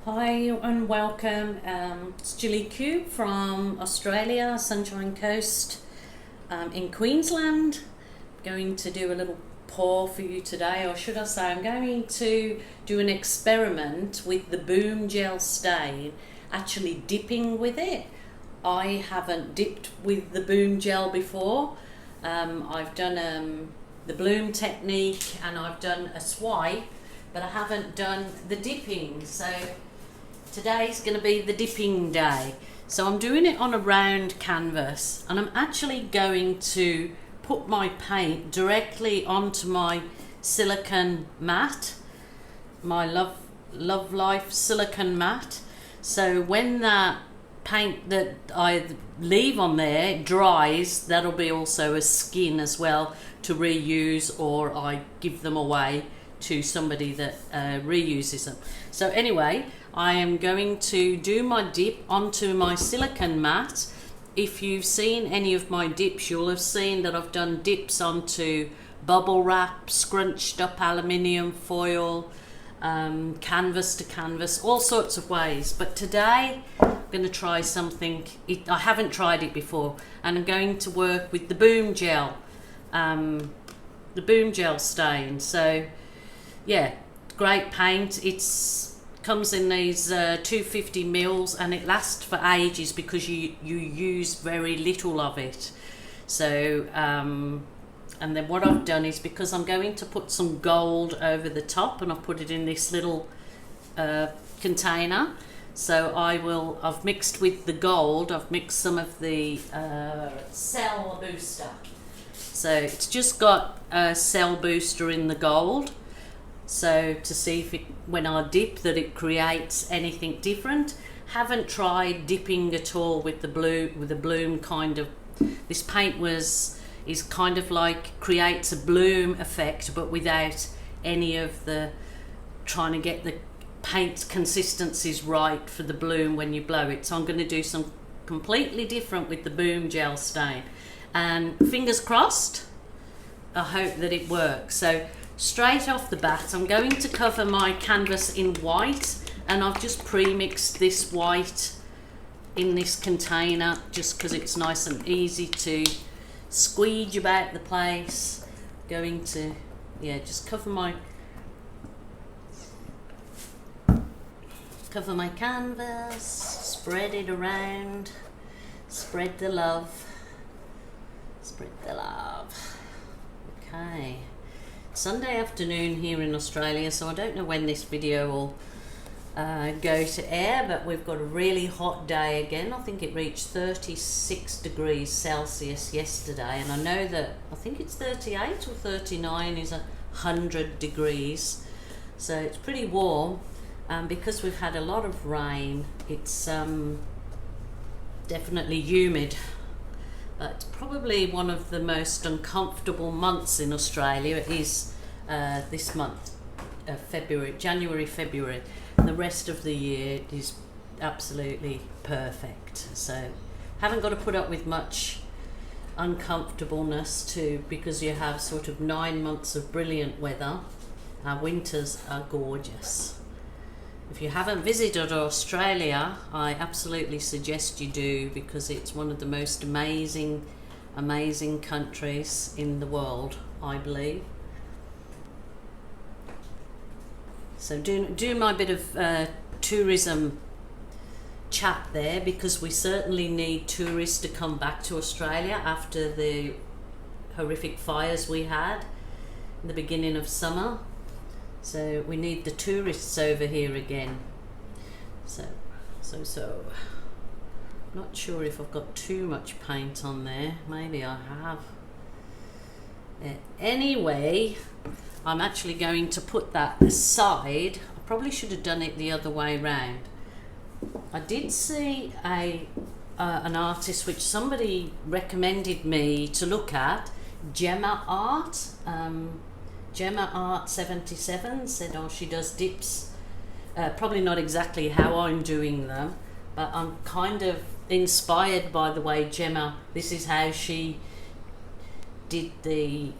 Hi and welcome. It's Julie Q from Australia, Sunshine Coast in Queensland. I'm going to do a little pour for you today, or should I say I'm going to do an experiment with the Boom Gel stain, actually dipping with it. I haven't dipped with the Boom Gel before. I've done the bloom technique and I've done a swipe, but I haven't done the dipping. So today's going to be the dipping day. So I'm doing it on a round canvas and I'm actually going to put my paint directly onto my silicone mat, my Love Life silicone mat. So when that paint that I leave on there dries, that'll be also a skin as well to reuse, or I give them away to somebody that reuses them. So anyway, I am going to do my dip onto my silicone mat. If you've seen any of my dips, you'll have seen that I've done dips onto bubble wrap, scrunched up aluminium foil, canvas to canvas, all sorts of ways. But today I'm going to try something. I haven't tried it before, and I'm going to work with the Boom Gel, the Boom Gel stain. So yeah, great paint. It's comes in these 250 mils and it lasts for ages because you use very little of it. So and then what I've done is, because I'm going to put some gold over the top, and I've put it in this little container. So I've mixed with the gold, I've mixed some of the cell booster. So it's just got a cell booster in the gold, so to see if when I dip that it creates anything different. Haven't tried dipping at all with the bloom kind of. This paint is kind of like creates a bloom effect, but without any of the trying to get the paint consistencies right for the bloom when you blow it. So I'm going to do some completely different with the Boom Gel stain, and fingers crossed, I hope that it works. So straight off the bat, I'm going to cover my canvas in white, and I've just pre-mixed this white in this container just because it's nice and easy to squeege about the place. Going to just cover my canvas, spread it around, spread the love. Okay, Sunday afternoon here in Australia, so I don't know when this video will go to air, but we've got a really hot day again. I think it reached 36 degrees Celsius yesterday, and I know that I think it's 38 or 39 is 100 degrees, so it's pretty warm. Because we've had a lot of rain, it's definitely humid. But probably one of the most uncomfortable months in Australia is this month, January, February. The rest of the year is absolutely perfect. So haven't got to put up with much uncomfortableness too, because you have sort of 9 months of brilliant weather. Our winters are gorgeous. If you haven't visited Australia, I absolutely suggest you do, because it's one of the most amazing countries in the world, I believe. So do my bit of tourism chat there, because we certainly need tourists to come back to Australia after the horrific fires we had in the beginning of summer. So we need the tourists over here again. So not sure if I've got too much paint on there. Maybe I have. Anyway, I'm actually going to put that aside. I probably should have done it the other way round. I did see an artist which somebody recommended me to look at, Gemma Art. Gemma Art 77 said, oh, she does dips, probably not exactly how I'm doing them, but I'm kind of inspired by the way Gemma, this is how she did the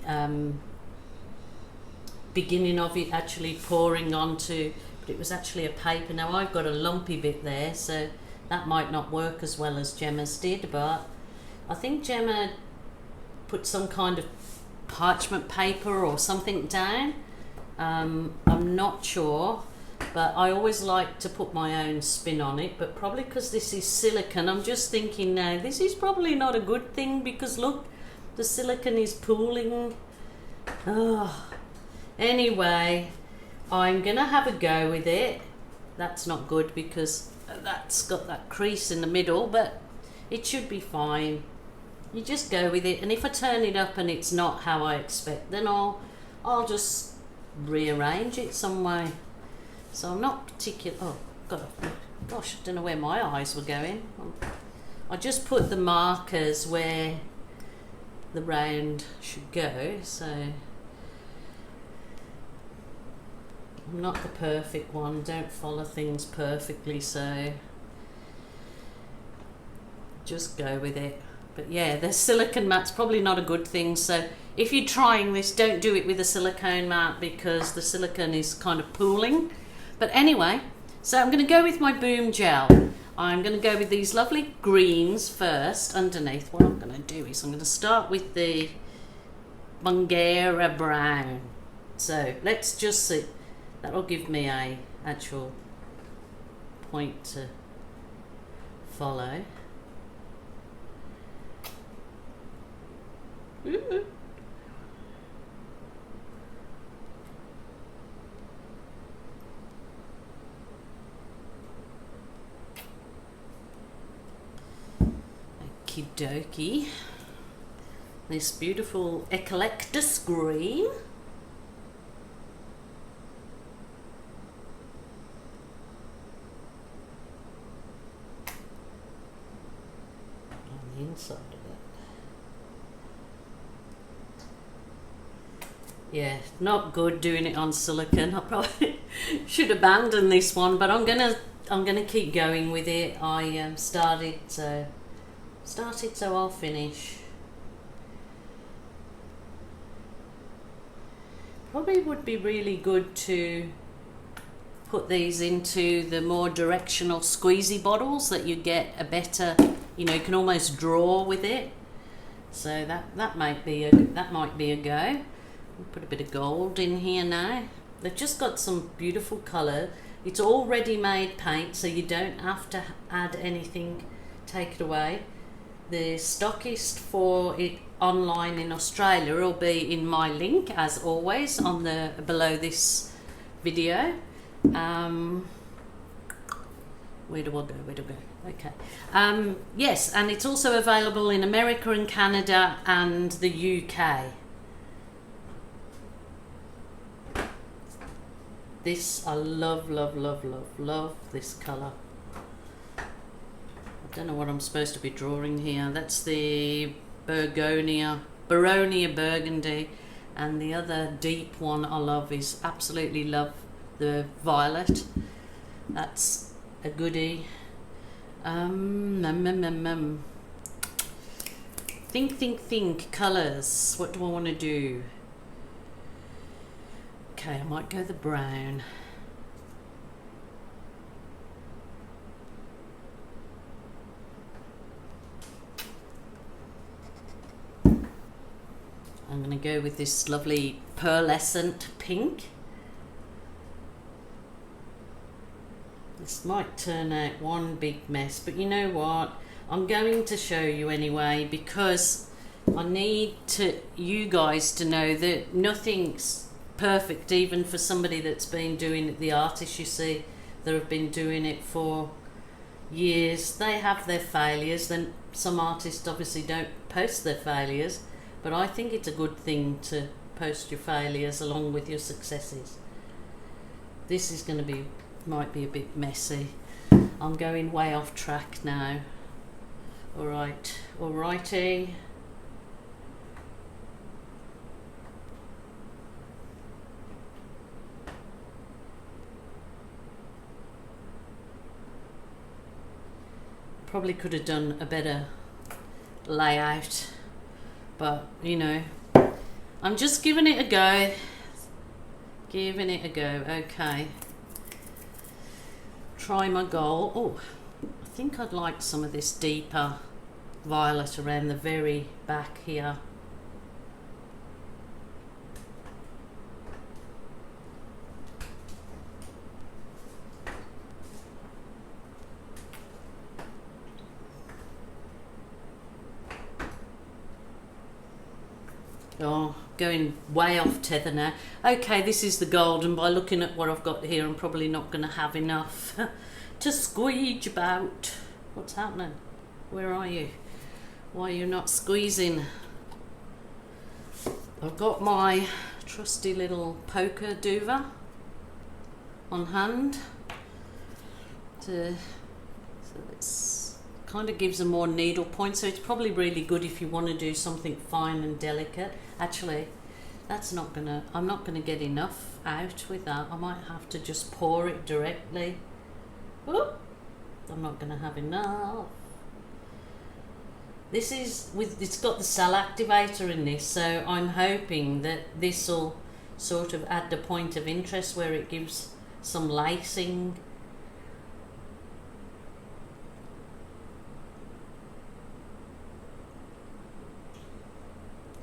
beginning of it, actually pouring onto but it was actually a paper. Now I've got a lumpy bit there, so that might not work as well as Gemma's did, but I think Gemma put some kind of parchment paper or something down. I'm not sure, but I always like to put my own spin on it, but probably because this is silicone, I'm just thinking now, this is probably not a good thing, because look, the silicone is pooling. Oh. Anyway, I'm gonna have a go with it. That's not good because that's got that crease in the middle, but it should be fine. You just go with it, and if I turn it up and it's not how I expect, then I'll just rearrange it some way. So I'm not particular. Oh God, gosh, I don't know where my eyes were going. I just put the markers where the round should go, so I'm not the perfect one, don't follow things perfectly, so just go with it. But yeah, the silicone mat's probably not a good thing, so if you're trying this, don't do it with a silicone mat because the silicone is kind of pooling. But anyway, so I'm going to go with my boom gel. I'm going to go with these lovely greens first underneath. What I'm going to do is I'm going to start with the Bungera brown. So let's just see. That'll give me a actual point to follow. Okie dokie. This beautiful eucalyptus green. On the inside of it. Yeah, not good doing it on silicone. I probably should abandon this one, but I'm gonna keep going with it. I started, so I'll finish. Probably would be really good to put these into the more directional squeezy bottles that you get a better, you can almost draw with it. So that might be a go. Put a bit of gold in here now. They've just got some beautiful colour. It's all ready-made paint, so you don't have to add anything, take it away. The stockist for it online in Australia will be in my link, as always, on the below this video. Where do I go? Okay. Yes, and it's also available in America and Canada and the UK. This, I love this colour. I don't know what I'm supposed to be drawing here. That's the Baronia Burgundy, and the other deep one I love is absolutely love the violet. That's a goodie. Think colours. What do I want to do? Okay, I might go the brown. I'm going to go with this lovely pearlescent pink. This might turn out one big mess, but you know what? I'm going to show you anyway, because I need you guys to know that nothing's perfect, even for somebody that's been doing it, the artists you see that have been doing it for years. They have their failures. Then some artists obviously don't post their failures, but I think it's a good thing to post your failures along with your successes. This is going to might be a bit messy. I'm going way off track now. Alrighty. Probably could have done a better layout, but I'm just giving it a go. Okay, try my gold. Oh, I think I'd like some of this deeper violet around the very back here. Oh, going way off tether now. Okay, this is the gold, and by looking at what I've got here, I'm probably not going to have enough to squeeze about. What's happening? Where are you? Why are you not squeezing? I've got my trusty little poker duva on hand. So it's kind of gives a more needle point, so it's probably really good if you want to do something fine and delicate. Actually, that's not gonna, I'm not gonna get enough out with that. I might have to just pour it directly. Whoop. I'm not gonna have enough. This is with, it's got the cell activator in this, so I'm hoping that this will sort of add the point of interest where it gives some lacing.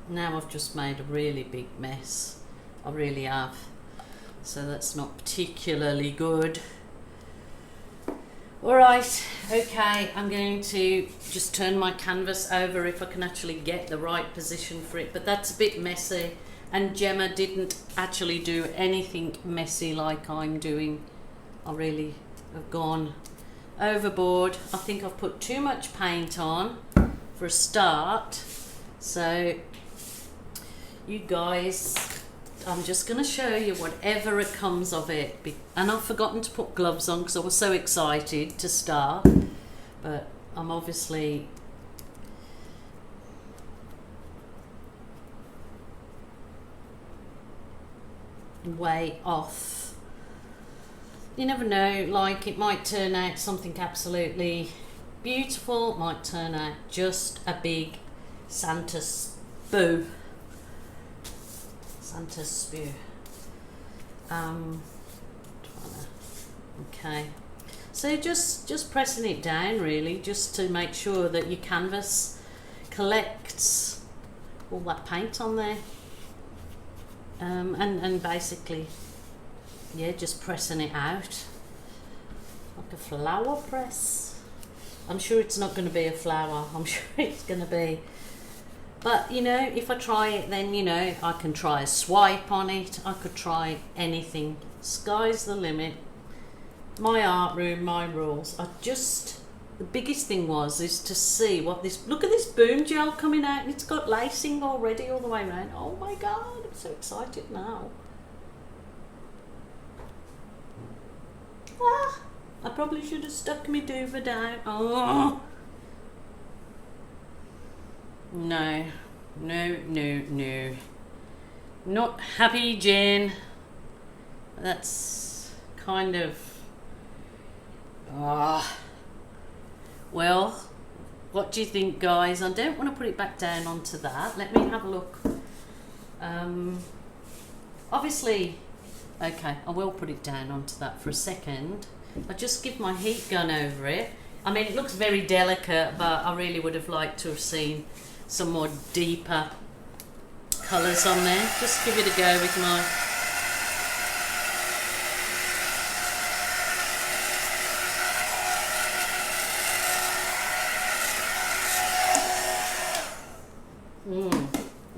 Now I've just made a really big mess. I really have. So that's not particularly good. Alright, okay, I'm going to just turn my canvas over if I can actually get the right position for it, but that's a bit messy, and Gemma didn't actually do anything messy like I'm doing. I really have gone overboard. I think I've put too much paint on for a start, so you guys, I'm just going to show you whatever it comes of it. And I've forgotten to put gloves on because I was so excited to start. But I'm obviously way off. You never know, like it might turn out something absolutely beautiful. It might turn out just a big Santa spew. Santa spew. Okay, so just pressing it down really, just to make sure that your canvas collects all that paint on there, and basically, yeah, just pressing it out like a flower press. I'm sure it's not going to be a flower. I'm sure it's going to be. But, you know, if I try it, then, you know, I can try a swipe on it. I could try anything. Sky's the limit. My art room, my rules. The biggest thing is to see what this, look at this boom gel coming out, and it's got lacing already all the way around. Oh my God, I'm so excited now. Ah, I probably should have stuck my duva down. Oh. No, no, no, no. Not happy, Jen. That's kind of... Well, what do you think, guys? I don't want to put it back down onto that. Let me have a look. Obviously, okay, I will put it down onto that for a second. I'll just give my heat gun over it. I mean, it looks very delicate, but I really would have liked to have seen some more deeper colours on there. Just give it a go with my...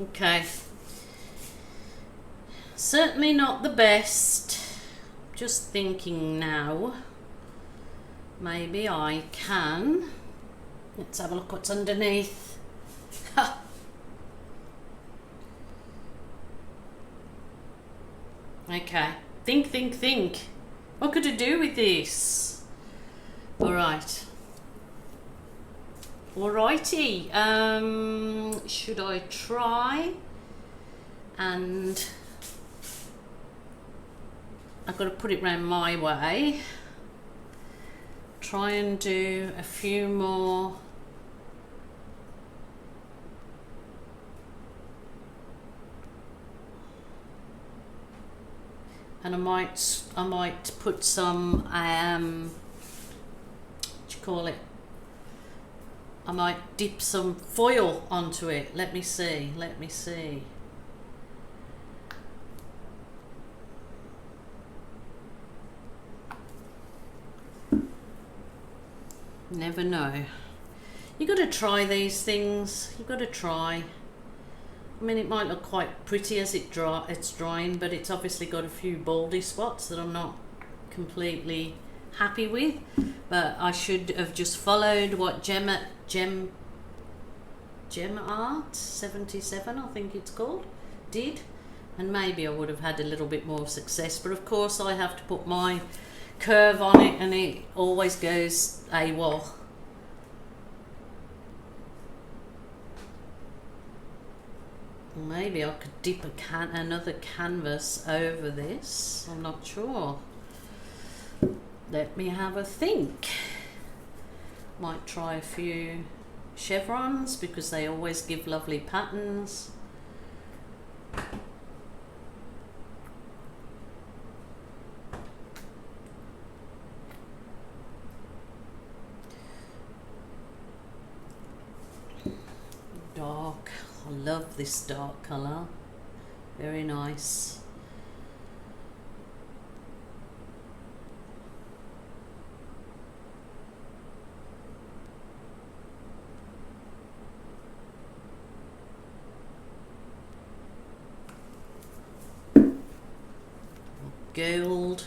Okay. Certainly not the best. Just thinking now, maybe I can. Let's have a look what's underneath. Ha. Okay, think. What could I do with this? Alright. Alrighty. Should I try? And I've got to put it round my way. Try and do a few more. And I might put some call it? I might dip some foil onto it. Let me see. Never know. You got to try these things. You got to try. I mean, it might look quite pretty as it's drying, but it's obviously got a few baldy spots that I'm not completely happy with. But I should have just followed what Gem Art 77, I think it's called, did, and maybe I would have had a little bit more success. But of course, I have to put my curve on it, and it always goes AWOL. Maybe I could dip another canvas over this. I'm not sure. Let me have a think. Might try a few chevrons because they always give lovely patterns. Dark. I love this dark colour. Very nice. Gold.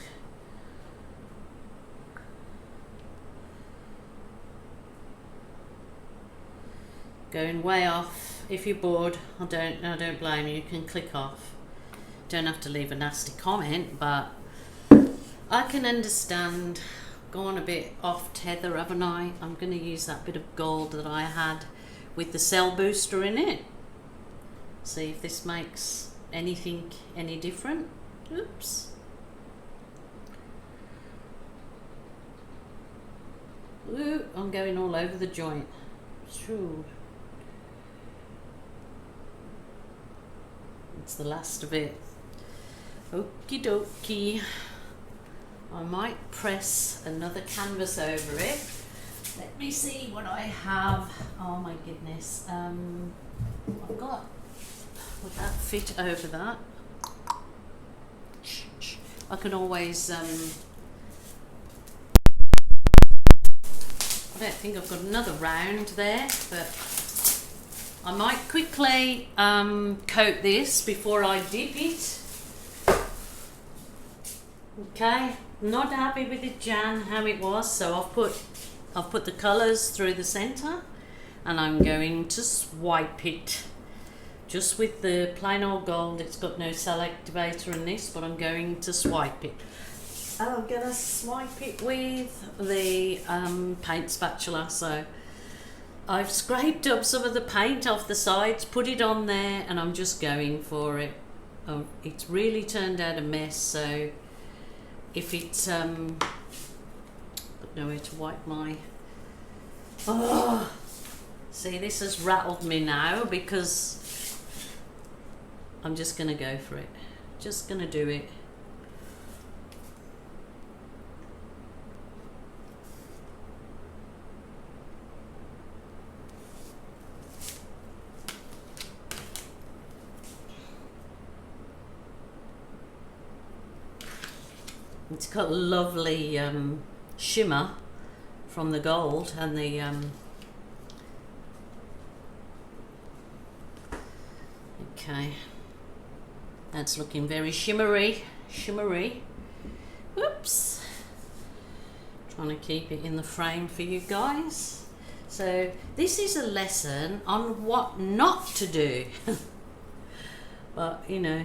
Going way off. If you're bored, I don't blame you. You can click off. Don't have to leave a nasty comment, but I can understand. Gone a bit off tether, haven't I? I'm going to use that bit of gold that I had with the cell booster in it. See if this makes anything any different. Oops. Ooh, I'm going all over the joint. True. It's the last of it. Okie dokie. I might press another canvas over it. Let me see what I have. Oh my goodness. I've got, would that fit over that? I can always I don't think I've got another round there, but I might quickly coat this before I dip it. Okay, not happy with it, Jan, how it was, so I've put the colours through the centre, and I'm going to swipe it just with the plain old gold. It's got no cell activator in this, but I'm going to swipe it. I'm gonna swipe it with the paint spatula. So I've scraped up some of the paint off the sides, put it on there, and I'm just going for it. It's really turned out a mess, so if it's got nowhere to wipe my, oh, see, this has rattled me now because I'm just gonna go for it, just gonna do it. It's got lovely shimmer from the gold and the okay, that's looking very shimmery. Oops, trying to keep it in the frame for you guys. So this is a lesson on what not to do. But you know,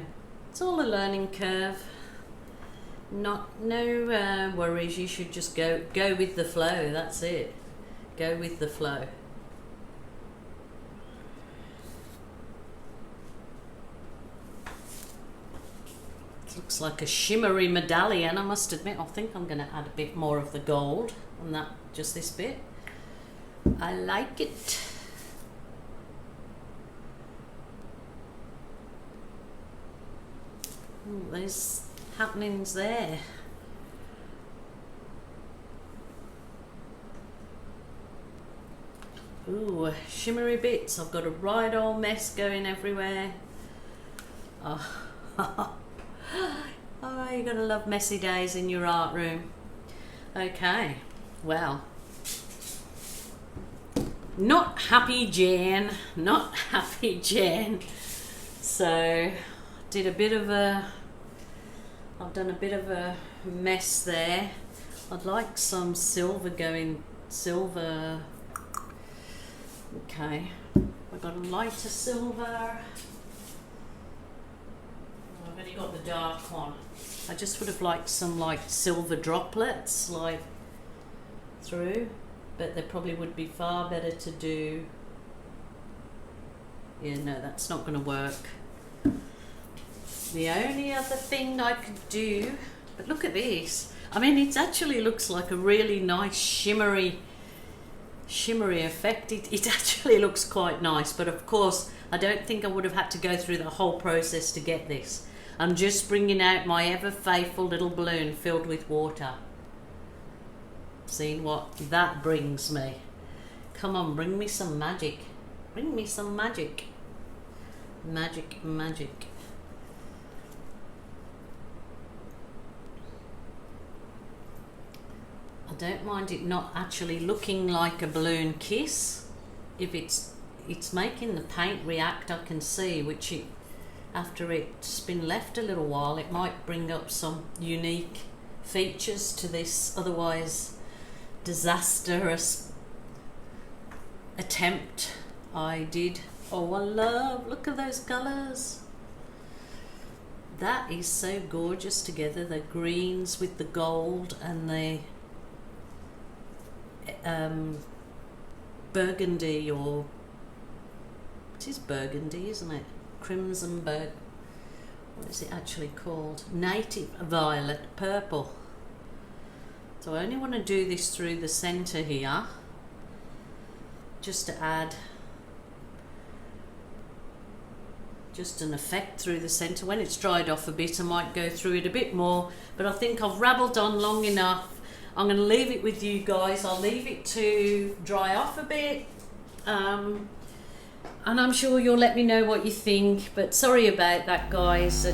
it's all a learning curve. No worries, you should just go with the flow. That's it, go with the flow. It looks like a shimmery medallion, I must admit. I think I'm going to add a bit more of the gold on that, just this bit. I like it. Ooh, there's happenings there. Ooh, shimmery bits. I've got a right old mess going everywhere. Oh, oh, you're gonna love messy days in your art room. Okay, well, not happy Jan, not happy Jan. So, did a bit of a, I've done a bit of a mess there. I'd like some silver going, silver. Okay, I've got a lighter silver. I've only got the dark one. I just would have liked some like silver droplets like through, but they probably would be far better to do. Yeah, no, that's not going to work. The only other thing I could do, but look at this. I mean, it actually looks like a really nice shimmery effect. It actually looks quite nice, but of course I don't think I would have had to go through the whole process to get this. I'm just bringing out my ever faithful little balloon filled with water. Seeing what that brings me. Come on, bring me some magic. Bring me some magic. Magic, magic. I don't mind it not actually looking like a balloon kiss. If it's making the paint react, I can see, which it, after it's been left a little while, it might bring up some unique features to this otherwise disastrous attempt I did. Oh, I love, look at those colours. That is so gorgeous together, the greens with the gold and the burgundy, or it is burgundy, isn't it? Crimson what is it actually called? Native violet purple. So I only want to do this through the center here, just to add just an effect through the center. When it's dried off a bit, I might go through it a bit more, but I think I've rabbled on long enough. I'm going to leave it with you guys. I'll leave it to dry off a bit, and I'm sure you'll let me know what you think, but sorry about that, guys.